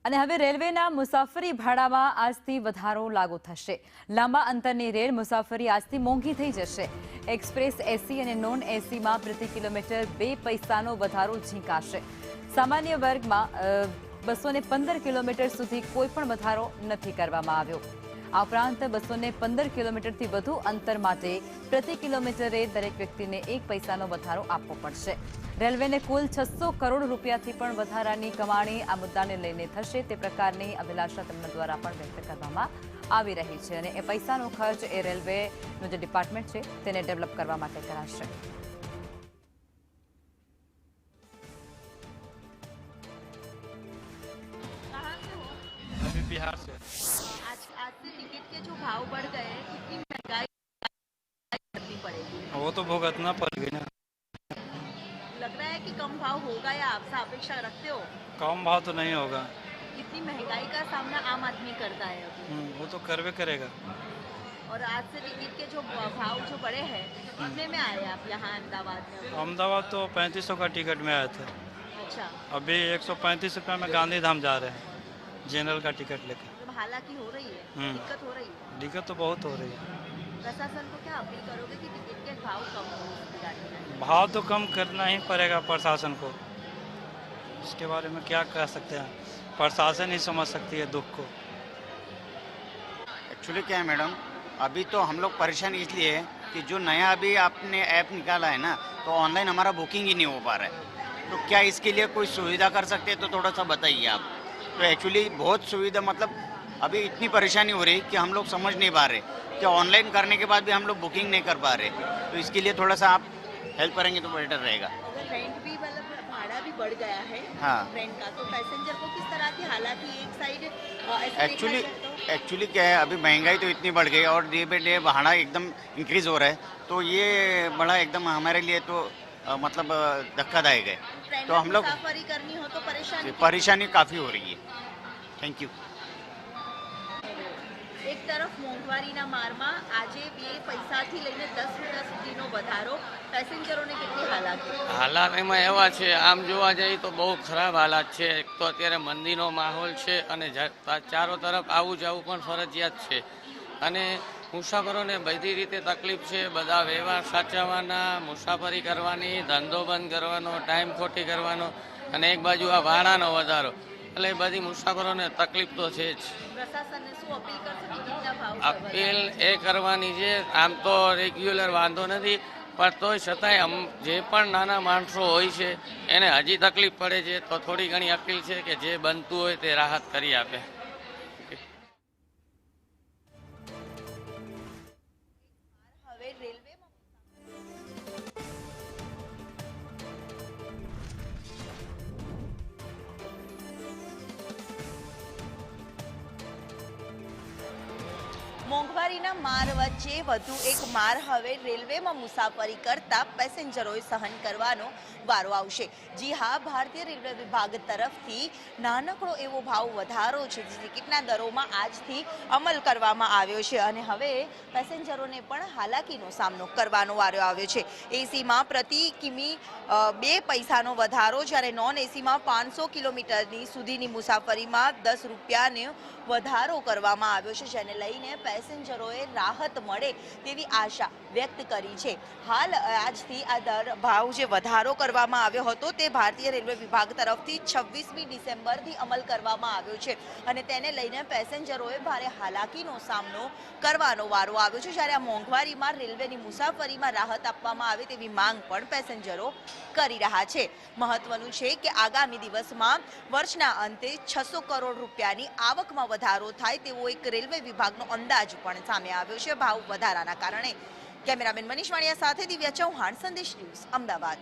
અને હવે રેલવેના મુસાફરી ભાડામાં આજથી વધારો લાગુ થશે। લાંબા અંતરની રેલ મુસાફરી આજથી મોંઘી થઈ જશે। એક્સપ્રેસ એસી અને નોન એસીમાં પ્રતિ કિલોમીટર 2 પૈસાનો વધારો ઝીંકાશે। સામાન્ય વર્ગમાં 215 કિલોમીટર સુધી કોઈ પણ વધારો નથી કરવામાં આવ્યો। આ ઉપરાંત 215 કિલોમીટરથી વધુ અંતર માટે પ્રતિ કિલોમીટરે દરેક વ્યક્તિને 1 પૈસાનો વધારો આપવો પડશે। રેલવેને કુલ 600 કરોડ રૂપિયાથી પણ વધારાની કમાણી આ મુદ્દાને લઈને થશે તે પ્રકારની અભિલાષા તેમના દ્વારા પણ વ્યક્ત કરવામાં આવી રહી છે અને એ પૈસાનો ખર્ચ એ રેલવેનું જે ડિપાર્ટમેન્ટ છે તેને ડેવલપ કરવા માટે કરાશે। अभी बिहार से। आज से टिकट के जो भाव बढ़ गए हैं, कितनी महंगाई करनी पड़ेगी? वो तो भुगतना पड़ गई ना। लग रहा है कि कम भाव होगा या आपसे अपेक्षा रखते हो? कम भाव तो नहीं होगा। इतनी महंगाई का सामना आम आदमी करता है अभी। वो तो करवे करेगा। और आज से टिकट के जो भाव जो बढ़े हैं, कितने में आए आप यहाँ अहमदाबाद में? अहमदाबाद तो 3500 का टिकट में आए थे। अच्छा, अभी 135 रुपये में गांधी धाम जा रहे हैं जनरल का टिकट लेकर। मतलब हालांकि हो रही है, दिक्कत हो रही है। दिक्कत तो बहुत हो रही है। प्रशासन को क्या अपील करोगे कि टिकट के भाव कम हो उसकी गाड़ी में? भाव तो कम करना ही पड़ेगा प्रशासन को। इसके बारे में क्या कह सकते हैं, प्रशासन ही समझ सकती है दुख को। एक्चुअली क्या है मैडम, अभी तो हम लोग परेशान इसलिए है कि जो नया अभी आपने ऐप निकाला है ना, तो ऑनलाइन हमारा बुकिंग ही नहीं हो पा रहा है। तो क्या इसके लिए कोई सुविधा कर सकते हैं तो थोड़ा सा बताइए आप। तो एक्चुअली बहुत सुविधा, मतलब अभी इतनी परेशानी हो रही कि हम लोग समझ नहीं पा रहे कि ऑनलाइन करने के बाद भी हम लोग बुकिंग नहीं कर पा रहे। तो इसके लिए थोड़ा सा आप हेल्प करेंगे तो बेटर रहेगा। अगर रेंट भी मतलब भाड़ा भी बढ़ गया है, हाँ, रेंट का, तो पैसेंजर को किस तरह की, हालांकि एक साइड एक्चुअली क्या है, अभी महंगाई तो इतनी बढ़ गई और डे बाई डे भाड़ा एकदम इंक्रीज हो रहा है। तो ये बड़ा एकदम हमारे लिए तो मतलब धक्कादायक है। तो हम लोग मुसाफरी करनी हो तो परेशानी काफ़ी हो रही है। Thank you. एक तरफ મોંઘવારીના મારમાં આજે 2 પૈસાથી લઈને 10 રૂપિયા સુધીનો વધારો, પેસેન્જરોને કેટલી હાલાત એમાં એવા છે, આમ જોવા જઈએ તો બહુ ખરાબ હાલાત છે। એક તો અત્યારે મંદીનો માહોલ છે અને ચારો તરફ આવું જવું પણ ફરજિયાત છે અને મુસાફરોને બધી રીતે તકલીફ છે। બધા વ્યવહાર સાચવવાના, મુસાફરી કરવાની, ધંધો બંધ કરવાનો, ટાઈમ ખોટી કરવાનો અને એક બાજુ આ ભાડાનો વધારો, એટલે બધી મુસાફરોને તકલીફ તો છે જ। પ્રશાસનને શું અપીલ કરશે ટિકિટના ભાવ? અપીલ એ કરવાની છે, આમ તો રેગ્યુલર વાંધો નથી, પણ તોય છતાંય જે પણ નાના માણસો હોય છે એને હજી તકલીફ પડે છે, તો થોડી ઘણી અપીલ છે કે જે બનતું હોય તે રાહત કરી આપે। હવે રેલવે મોંઘવારીના માર વચ્ચે વધુ એક માર હવે રેલવેમાં મુસાફરી કરતા પેસેન્જરોએ સહન કરવાનો વારો આવશે। જી હા, ભારતીય રેલવે વિભાગ તરફથી નાનકડો એવો ભાવ વધારો છે, જે ટિકિટના દરોમાં આજથી અમલ કરવામાં આવ્યો છે અને હવે પેસેન્જરોને પણ હાલાકીનો સામનો કરવાનો વારો આવ્યો છે। એસીમાં પ્રતિ કિમી 2 પૈસાનો વધારો, જ્યારે નોન એસીમાં 500 કિલોમીટરની સુધીની મુસાફરીમાં 10 રૂપિયાનો વધારો કરવામાં આવ્યો છે, જેને લઈને પેસેન્જરોએ રાહત મળે તેવી આશા વ્યક્ત કરી છે। હાલ આજથી આ દર ભાવ જે વધારો કરવામાં આવ્યો હતો તે ભારતીય રેલવે વિભાગ તરફથી 26મી ડિસેમ્બરથી અમલ કરવામાં આવ્યો છે અને તેને લઈને પેસેન્જરોએ ભારે હાલાકીનો સામનો કરવાનો વારો આવ્યો છે, જ્યારે આ મોંઘવારીમાં રેલવેની મુસાફરીમાં રાહત આપવામાં આવે તેવી માંગ પણ પેસેન્જરો કરી રહ્યા છે। મહત્વનું છે કે આગામી દિવસમાં વર્ષના અંતે 600 કરોડ રૂપિયાની આવકમાં વધારો થાય તેવો એક રેલવે વિભાગનો અંદાજ પણ સામે આવ્યો છે ભાવ વધારાના કારણે। કેમેરામેન મનીષ વાણિયા સાથે દિવ્યા ચૌહાણ, સંદેશ ન્યૂઝ, અમદાવાદ।